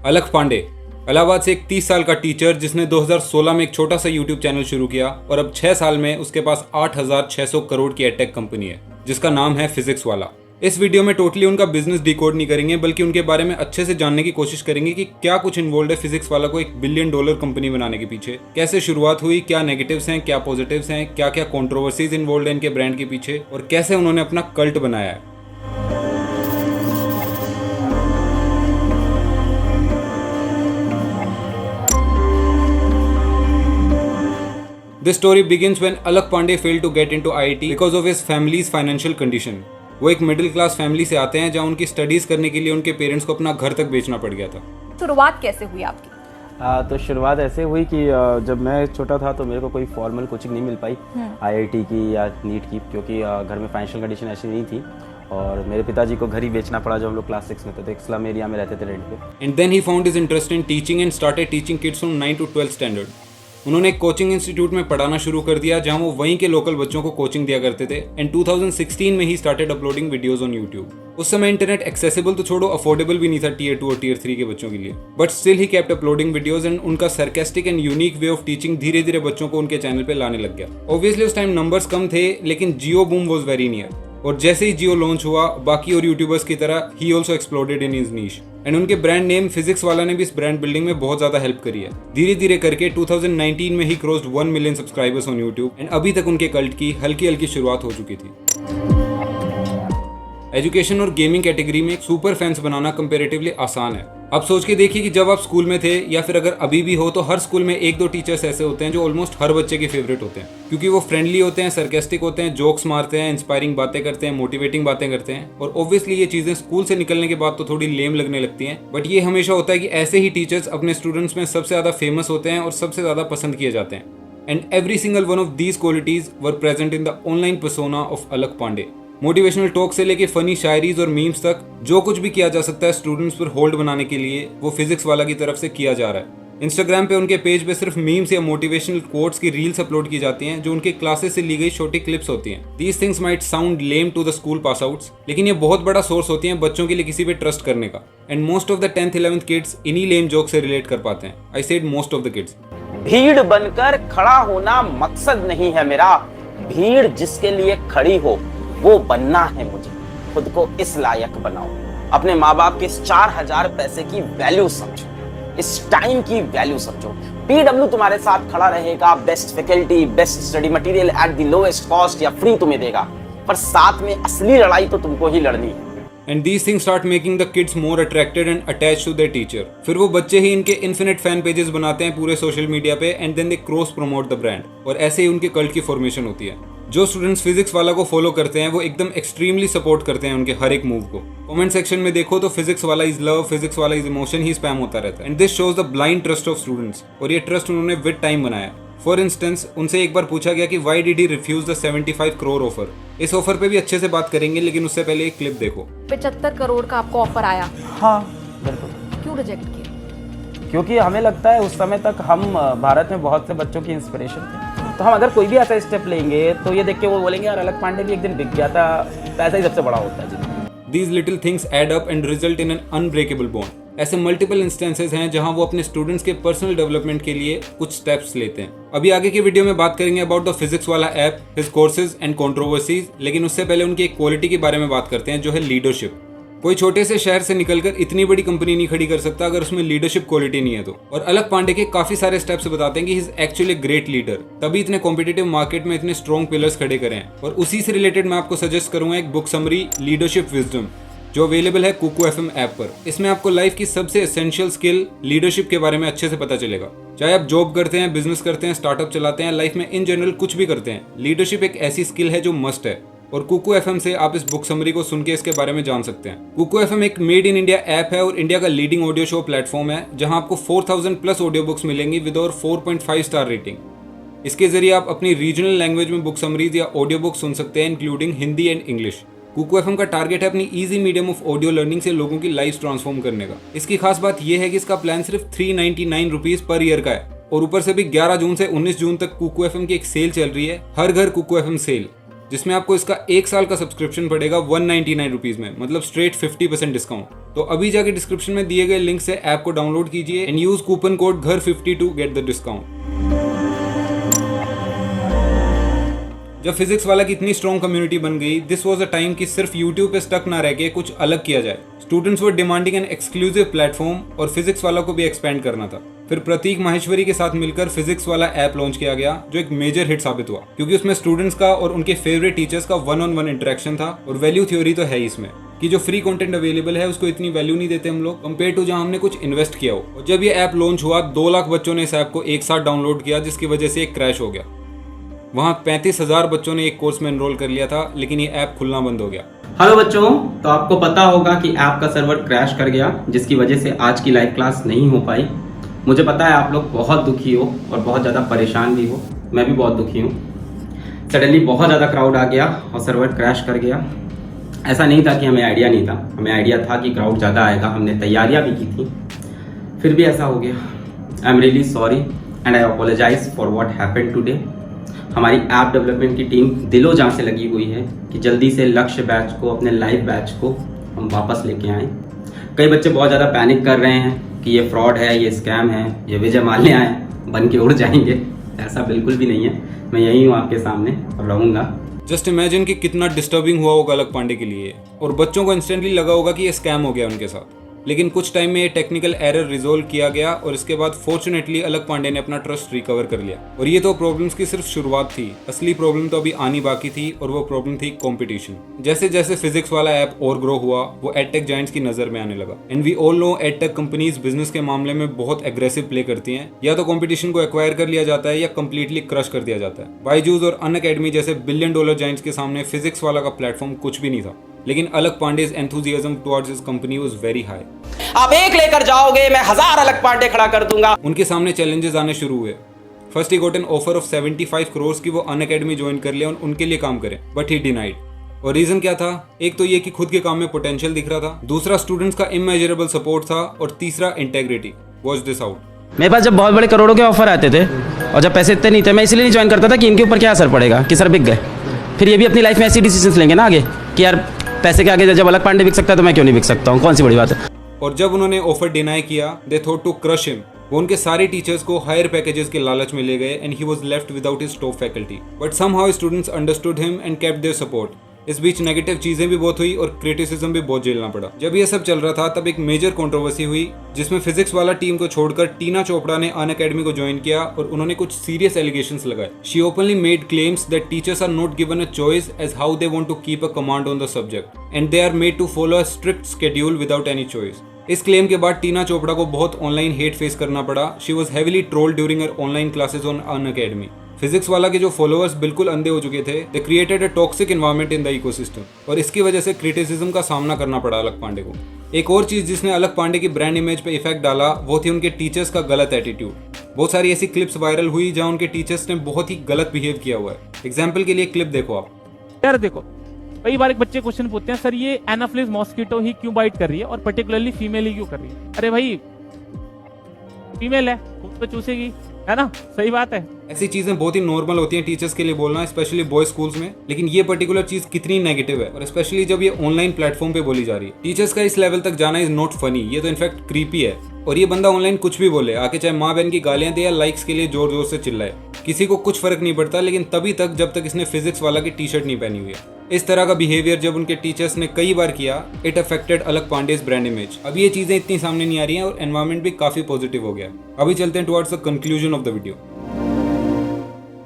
अलख पांडे इलाहाबाद से एक 30 साल का टीचर जिसने 2016 में एक छोटा सा यूट्यूब चैनल शुरू किया और अब 6 साल में उसके पास 8,600 करोड़ की एडटेक कंपनी है जिसका नाम है फिजिक्स वाला। इस वीडियो में टोटली उनका बिजनेस डिकोड नहीं करेंगे बल्कि उनके बारे में अच्छे से जानने की कोशिश करेंगे कि क्या कुछ इन्वॉल्व है फिजिक्स वाला को $1 बिलियन कंपनी बनाने के पीछे, कैसे शुरुआत हुई, क्या नेगेटिव्स हैं, क्या पॉजिटिव्स हैं, क्या क्या कंट्रोवर्सीज इन्वॉल्व है इनके ब्रांड के पीछे और कैसे उन्होंने अपना कल्ट बनाया है। This story begins when Alak Pandey failed to get into IIT because of his family's financial condition. वो एक मिडिल क्लास फैमिली से आते हैं जहाँ उनकी स्टडीज करने के लिए उनके पेरेंट्स को अपना घर तक बेचना पड़ गया था। शुरुआत कैसे हुई आपकी? तो शुरुआत ऐसे हुई कि जब मैं छोटा था तो मेरे को कोई फॉर्मल कोचिंग नहीं मिल पाई IIT की या नीट की, क्योंकि घर में फाइनेंशियल कंडीशन ऐसी नहीं थी और मेरे पिताजी को घर ही बेचना पड़ा जब हम लोग क्लास 6 में थे, तो एक स्लम एरिया में रहते थे रेंट पे। And then he found his interest in teaching and started teaching kids from 9 to 12 standard. उन्होंने एक कोचिंग इंस्टीट्यूट में पढ़ाना शुरू कर दिया जहां वो वहीं के लोकल बच्चों को कोचिंग दिया करते थे। एंड 2016 में he started uploading videos on YouTube. उस समय इंटरनेट एक्सेसिबल तो छोड़ो, अफोर्डेबल भी नहीं था Tier 2 और Tier 3 के बच्चों के लिए, but still he kept uploading videos and उनका sarcastic and unique way of teaching धीरे धीरे बच्चों को उनके चैनल पे लाने लग गया। ऑब्वियसली उस टाइम नंबर्स कम थे लेकिन जियो बूम वाज वेरी नियर और जैसे ही जियो लॉन्च हुआ बाकी और यूट्यूबर्स की तरह he also exploded in his niche and उनके ब्रांड नेम फिजिक्स वाला ने भी इस ब्रांड बिल्डिंग में बहुत ज्यादा हेल्प करी है। धीरे धीरे करके 2019 में he crossed 1 million subscribers on YouTube and अभी तक उनके कल्ट की हल्की हल्की शुरुआत हो चुकी थी। एजुकेशन और गेमिंग कैटेगरी में सुपर फैंस बनाना कंपैरेटिवली आसान है। अब सोच के देखिए कि जब आप स्कूल में थे या फिर अगर अभी भी हो तो हर स्कूल में 1-2 टीचर्स ऐसे होते हैं जो ऑलमोस्ट हर बच्चे के फेवरेट होते हैं, क्योंकि वो फ्रेंडली होते हैं, सरकास्टिक होते हैं, जोक्स मारते हैं, इंस्पायरिंग बातें करते हैं, मोटिवेटिंग बातें करते हैं। और ऑब्वियसली ये चीजें स्कूल से निकलने के बाद तो थोड़ी लेम लगने लगती हैं, बट ये हमेशा होता है कि ऐसे ही टीचर्स अपने स्टूडेंट्स में सबसे ज्यादा फेमस होते हैं और सबसे ज्यादा पसंद किए जाते हैं। And every single one of these qualities were present in the online persona of Alakh Pandey. Motivational talk से लेके फनी शायरीज और मीम्स तक जो कुछ भी किया जा सकता है स्टूडेंट्स पर होल्ड बनाने के लिए वो फिजिक्स वाला की तरफ से किया जा रहा है। इंस्टाग्राम पे उनके पेज पे सिर्फ मीम्स या मोटिवेशनल कोट्स की रील्स अपलोड की जाती हैं जो उनके क्लासेस से ली गई छोटी क्लिप्स होती हैं। These things might sound lame to the school pass outs, लेकिन ये बहुत बड़ा सोर्स होती हैं बच्चों के लिए किसी पे ट्रस्ट करने का। And most of the 10th 11th kids इन्हीं लेम जोक से रिलेट कर पाते हैं। I said most of the kids. भीड़ बनकर खड़ा होना मकसद नहीं है मेरा, भीड़ जिसके लिए खड़ी हो वो बनना है मुझे। खुद को इस लायक बनाओ, अपने माँ बाप के इस 4,000 पैसे की वैल्यू समझो, इस टाइम की वैल्यू समझो। PW तुम्हारे साथ खड़ा रहेगा, best faculty, best study material at the lowest cost या फ्री तुम्हें देगा, पर साथ में असली लड़ाई तो तुमको ही लड़नी है। And these things start making the kids more attracted and attached to their teacher. फिर वो बच्चे ही इनके infinite fan pages बनाते हैं पूरे सोशल मीडिया पे and then they cross promote the brand. और ऐसे ही उनके कल्ट की फॉर्मेशन होती है। जो स्टूडेंट्स फिजिक्स वाला को फॉलो करते हैं वो एकदम एक्सट्रीमली सपोर्ट करते हैं उनके हर एक मूव को। कमेंट सेक्शन में देखो तो फिजिक्स वाला इज लव, फिजिक्स वाला इज इमोशन ही स्पैम होता रहता है। And this shows the blind trust of students, और ये ट्रस्ट उन्होंने विद टाइम बनाया। फॉर इंस्टेंस उनसे एक बार पूछा गया कि why did he refuse the 75 crore offer. इस ऑफर पे भी अच्छे से बात करेंगे लेकिन उससे पहले एक क्लिप देखो। 75 करोड़ का आपको ऑफर आया? हाँ बिल्कुल। क्यों रिजेक्ट किया? क्योंकि हमें लगता है उस समय तक हम भारत में बहुत से बच्चों की इंस्पिरेशन थे, तो हम अगर कोई भी ऐसा स्टेप लेंगे तो ये देख के वो बोलेंगे यार अलक पांडे भी एक दिन बिक गया था, पैसा ही सबसे बड़ा होता है। These little things add up and result in an unbreakable bond. ऐसे मल्टीपल इंस्टेंसेस हैं जहां वो अपने स्टूडेंट्स के पर्सनल डेवलपमेंट के लिए कुछ स्टेप्स लेते हैं। अभी आगे की वीडियो में बात करेंगे अबाउट द फिजिक्स वाला app, his courses and controversies, लेकिन उससे पहले उनकी एक क्वालिटी के बारे में बात करते हैं जो है लीडरशिप। कोई छोटे से शहर से निकलकर इतनी बड़ी कंपनी नहीं खड़ी कर सकता अगर उसमें लीडरशिप क्वालिटी नहीं है तो। और अलक पांडे के काफी सारे स्टेप्स बताते हैं कि he is actually great leader, तभी इतने कॉम्पिटिटिव मार्केट में इतने स्ट्रॉन्ग पिलर्स खड़े करें। और उसी से रिलेटेड मैं आपको सजेस्ट करूंगा एक बुक समरी, लीडरशिप विजडम, जो अवेलेबल है कुकू FM ऐप पर। इसमें आपको लाइफ की सबसे एसेंशियल स्किल लीडरशिप के बारे में अच्छे से पता चलेगा। चाहे आप जॉब करते हैं, बिजनेस करते हैं, स्टार्टअप चलाते हैं, लाइफ में इन जनरल कुछ भी करते हैं, लीडरशिप एक ऐसी स्किल है जो मस्ट है। और कुकू FM से आप इस बुक समरी को सुन के इसके बारे में जान सकते हैं। कुकू FM एक मेड इन इंडिया ऐप है और इंडिया का लीडिंग ऑडियो शो प्लेटफॉर्म है जहां आपको 4000 प्लस ऑडियो बुक्स मिलेंगी विद और 4.5 स्टार रेटिंग। इसके जरिए आप अपनी रीजनल लैंग्वेज में बुक समरीज या ऑडियो बुक सुन सकते हैं including Hindi and English. Kuku FM का टारगेट है अपनी easy medium of audio learning से लोगों की लाइफ ट्रांसफॉर्म करने का। इसकी खास बात यह है कि इसका प्लान सिर्फ 399 रुपीज पर ईयर का है और ऊपर से भी 11 जून से 19 जून तक कुकू FM की एक सेल चल रही है, हर घर कुकू FM सेल। जिसमें आपको इसका 1 साल का सब्सक्रिप्शन पड़ेगा 199 रुपीज में, मतलब स्ट्रेट 50% डिस्काउंट। तो अभी जाके डिस्क्रिप्शन में दिए गए लिंक से ऐप को डाउनलोड कीजिए एंड यूज कूपन कोड घर50 टू गेट द डिस्काउंट। जब फिजिक्स वाला की इतनी स्ट्रॉन्ग कम्युनिटी बन गई, दिस वाज अ टाइम कि सिर्फ यूट्यूब पे स्टक ना रह के कुछ अलग किया जाए। Students were demanding an exclusive platform और फिजिक्स वाला को भी एक्सपेंड करना था। फिर प्रतीक माहेश्वरी के साथ मिलकर फिजिक्स वाला ऐप लॉन्च किया गया, जो एक मेजर हिट साबित हुआ, क्योंकि उसमें स्टूडेंट्स का और उनके फेवरेट टीचर्स का 1-on-1 इंटरेक्शन था। और वैल्यू थ्योरी तो है इसमें कि जो फ्री कंटेंट अवेलेबल है उसको इतनी वैल्यू नहीं देते हम लोग कंपेयर टू जहां हमने कुछ इन्वेस्ट किया हो। और जब ये ऐप लॉन्च हुआ, 2 लाख बच्चों ने इस ऐप को एक साथ डाउनलोड किया, जिसकी वजह से एक क्रैश हो गया। वहां 35,000 बच्चों ने एक कोर्स में एनरोल कर लिया था, लेकिन ये ऐप खुलना बंद हो गया। हेलो बच्चों, तो आपको पता होगा कि ऐप का सर्वर क्रैश कर गया, जिसकी वजह से आज की लाइव क्लास नहीं हो पाई। मुझे पता है आप लोग बहुत दुखी हो और बहुत ज़्यादा परेशान भी हो, मैं भी बहुत दुखी हूँ। सडनली बहुत ज़्यादा क्राउड आ गया और सर्वर क्रैश कर गया। ऐसा नहीं था कि हमें आइडिया नहीं था, हमें आइडिया था कि क्राउड ज़्यादा आएगा, हमने तैयारियाँ भी की थी, फिर भी ऐसा हो गया। I am really sorry and I apologise for what happened today. हमारी ऐप डेवलपमेंट की टीम दिलो जान से लगी हुई है कि जल्दी से लक्ष्य बैच को, अपने लाइव बैच को हम वापस लेके आएँ। कई बच्चे बहुत ज़्यादा पैनिक कर रहे हैं कि ये फ्रॉड है, ये स्कैम है, ये विजय माल्या है, बन के उड़ जाएंगे। ऐसा बिल्कुल भी नहीं है, मैं यही हूँ आपके सामने और रहूँगा। जस्ट इमेजिन कि कितना डिस्टर्बिंग हुआ होगा अलक पांडे के लिए, और बच्चों को इंस्टेंटली लगा होगा कि ये स्कैम हो गया उनके साथ। लेकिन कुछ टाइम में ये टेक्निकल एरर रिजोल्व किया गया और इसके बाद फॉर्चुनेटली अलक पांडे ने अपना ट्रस्ट रिकवर कर लिया। और ये तो प्रॉब्लम्स की सिर्फ शुरुआत थी, असली प्रॉब्लम तो अभी आनी बाकी थी, और वो प्रॉब्लम थी कंपटीशन। जैसे जैसे फिजिक्स वाला ऐप और ग्रो हुआ, वो एडटेक जायंट्स की नजर में आने लगा। And we all know edtech companies business के मामले में बहुत एग्रेसिव प्ले करती हैं। या तो कंपटीशन को एक्वायर कर लिया जाता है या कंप्लीटली क्रश कर दिया जाता है। बायजूस और अनअकैडमी जैसे $1 बिलियन जायंट्स के सामने फिजिक्स वाला का प्लेटफॉर्म कुछ भी नहीं था। लेकिन अलक पांडे's enthusiasm towards his company was very high. आप एक लेकर जाओगे, मैं 1000 अलक पांडे खड़ा कर दूंगा। उनके सामने चैलेंजेस आने शुरू हुए। First he got an offer of 75 crore की वो अनअकैडमी ज्वाइन कर ले और उनके लिए काम करे, बट ही डिनाइड। और रीजन क्या था? एक तो ये कि खुद के काम में पोटेंशियल दिख रहा था, दूसरा स्टूडेंट्स का इमेजरेबल सपोर्ट था, और तीसरा इंटेग्रिटी। Watch this out. मेरे पास जब बहुत बड़े करोड़ों के ऑफर आते थे और जब पैसे इतने नहीं थे, मैं इसलिए नहीं ज्वाइन करता था कि इनके ऊपर क्या असर पड़ेगा, कि सर बिक गए। फिर ये भी अपनी लाइफ में ऐसी डिसीजंस लेंगे ना आगे कि यार पैसे के आगे जब अलक पांडे बिक सकता है तो मैं क्यों नहीं बिक सकता हूँ, कौन सी बड़ी बात है। और जब उन्होंने ऑफर डिनाई किया, they thought to crush him. वो उनके सारे टीचर्स को हायर पैकेजेस के लालच में ले गए and he was left without his top faculty. But somehow students understood him and kept their support. इस बीच नेगेटिव चीजें भी बहुत हुई और क्रिटिसिज्म भी बहुत झेलना पड़ा। जब ये सब चल रहा था, तब एक मेजर कंट्रोवर्सी हुई, जिसमें फिजिक्स वाला टीम को छोड़कर टीना चोपड़ा ने अनअकैडमी को ज्वाइन किया और उन्होंने कुछ सीरियस एलिगेशंस लगाए। She openly made claims that teachers are not given a choice as how they want to keep a command on the subject and they are made to follow a strict schedule without any choice. इस claim के बाद टीना चोपड़ा को बहुत online hate face करना पड़ा। She was heavily trolled during her online classes on Unacademy. Physics वाला के जो फॉलोअर्स बिल्कुल अंधे हो चुके थे, they created a toxic environment in the ecosystem, और इसकी वजह से क्रिटिसिज्म का सामना करना पड़ा अलक पांडे को। एक और चीज जिसने अलक पांडे की ब्रांड इमेज पे इफेक्ट डाला, वो थी उनके टीचर्स का गलत एटीट्यूड। बहुत सारी ऐसी क्लिप्स वायरल हुई जहां उनके टीचर्स ने बहुत ही गलत बिहेव किया हुआ है। एग्जाम्पल के लिए क्लिप देखो आप। यार देखो, कई बार एक बच्चे क्वेश्चन पूछते हैं, सर ये एनाफिलिस मॉस्किटो ही क्यों बाइट कर रही है और पर्टिकुलरली फीमेल ही क्यों कर रही है? अरे भाई फीमेल है, खुद तो चूसेगी, है ना? सही बात है। ऐसी चीजें बहुत ही नॉर्मल होती हैं टीचर्स के लिए बोलना, स्पेशली बॉयज स्कूल्स में। लेकिन ये पर्टिकुलर चीज कितनी नेगेटिव है, और स्पेशली जब ये ऑनलाइन प्लेटफॉर्म पे बोली जा रही है। टीचर्स का इस लेवल तक जाना इज नॉट फनी, ये तो इनफैक्ट क्रीपी है। और ये बंदा ऑनलाइन कुछ भी बोले, आके चाहे माँ बहन की गालियां दे या लाइक्स के लिए जोर जोर से चिल्लाए, किसी को कुछ फर्क नहीं पड़ता। लेकिन तभी तक जब तक इसने फिजिक्स वाला की टी शर्ट नहीं पहनी हुई है। इस तरह का बिहेवियर जब उनके टीचर्स ने कई बार किया, it affected Alakh पांडे's brand image. अभी ये चीजें इतनी सामने नहीं आ रही हैं और एनवायरनमेंट भी काफी पॉजिटिव हो गया। अभी चलते हैं towards the conclusion of the video.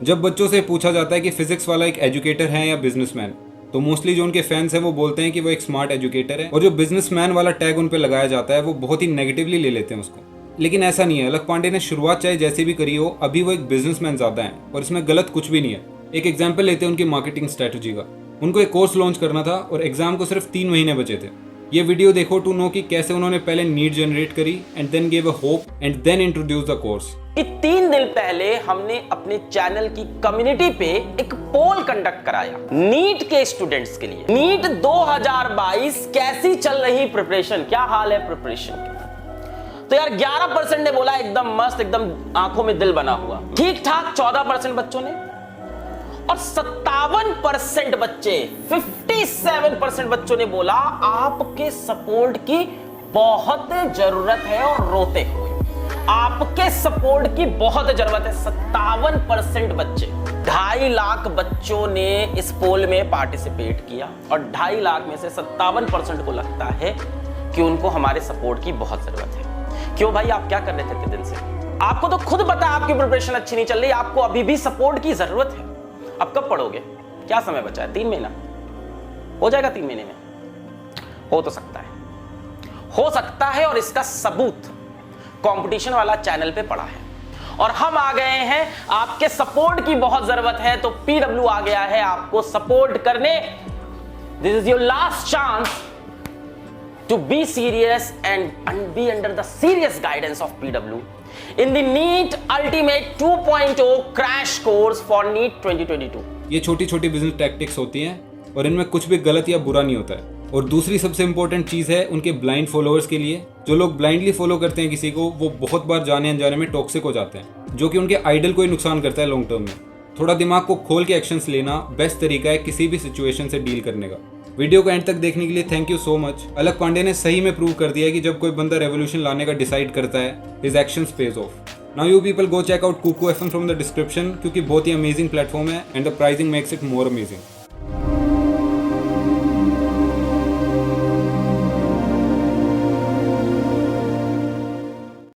जब बच्चों से पूछा जाता है कि फिजिक्स वाला एक एजुकेटर है या बिजनेसमैन, तो मोस्टली जो उनके फैंस हैं वो बोलते हैं कि वो एक स्मार्ट एजुकेटर है, और जो बिजनेसमैन वाला टैग उन पे लगाया जाता है वो बहुत ही नेगेटिवली ले लेते हैं उसको। लेकिन ऐसा नहीं है। अलक पांडे ने शुरुआत चाहे जैसे भी करी हो, अभी वो एक बिजनेसमैन ज्यादा है और इसमें गलत कुछ भी नहीं है। एक एग्जाम्पल लेते हैं उनकी मार्केटिंग स्ट्रेटजी का। उनको एक कोर्स लॉन्च करना था और एग्जाम को सिर्फ 3 महीने बचे थे। ये वीडियो देखो टू नो कि कैसे उन्होंने पहले नीड जनरेट करी and then give a hope and then introduce the course. 3 दिन पहले हमने अपने चैनल की कम्युनिटी पे एक पोल कंडक्ट कराया नीट के स्टूडेंट्स के लिए। नीट 2022 कैसी चल रही प्रिपरेशन, क्या हाल है प्रिपरेशन के? तो यार 11% ने बोला एकदम मस्त, एकदम आंखों में दिल बना हुआ। ठीक ठाक 14% बच्चों ने, और 57% बच्चे, 57% बच्चों ने बोला आपके सपोर्ट की बहुत जरूरत है और रोते हुए। आपके सपोर्ट की बहुत जरूरत है। 57% बच्चे, 2.5 लाख बच्चों ने इस पोल में पार्टिसिपेट किया और 2.5 लाख में से 57% को लगता है कि उनको हमारे सपोर्ट की बहुत जरूरत है। क्यों भाई, आप क्या कर रहे थे इतने दिन से? आपको तो खुद पता है आपकी प्रिपरेशन अच्छी नहीं चल रही, आपको अभी भी सपोर्ट की जरूरत है। अब कब पढ़ोगे? क्या समय बचा है? 3 महीना हो जाएगा। 3 महीने में हो तो सकता है, हो सकता है। और इसका सबूत कंपटीशन वाला चैनल पे पड़ा है और हम आ गए हैं। आपके सपोर्ट की बहुत जरूरत है तो पीडब्ल्यू आ गया है आपको सपोर्ट करने। This is your last chance to be serious and be under the serious guidance of PW in the NEET Ultimate 2.0 crash course for NEET 2022। ये छोटी छोटी बिजनेस टैक्टिक्स होती हैं और इनमें कुछ भी गलत या बुरा नहीं होता है। और दूसरी सबसे इंपॉर्टेंट चीज़ है उनके ब्लाइंड फॉलोअर्स के लिए। जो लोग ब्लाइंडली फॉलो करते हैं किसी को, वो बहुत बार जाने अनजाने में टॉक्सिक हो जाते हैं, जो कि उनके आइडल को ही नुकसान करता है लॉन्ग टर्म में। थोड़ा दिमाग को खोल के एक्शंस लेना बेस्ट तरीका है किसी भी सिचुएशन से डील करने का। वीडियो को एंड तक देखने के लिए thank you so much. Alakh Pandey ने सही में प्रूव कर दिया है कि जब कोई बंदा रेवोल्यूशन लाने का डिसाइड करता है, his actions pays off. Now you people go check out Kuku FM from the description, क्योंकि बहुत ही अमेजिंग प्लेटफॉर्म है and the pricing makes it more amazing.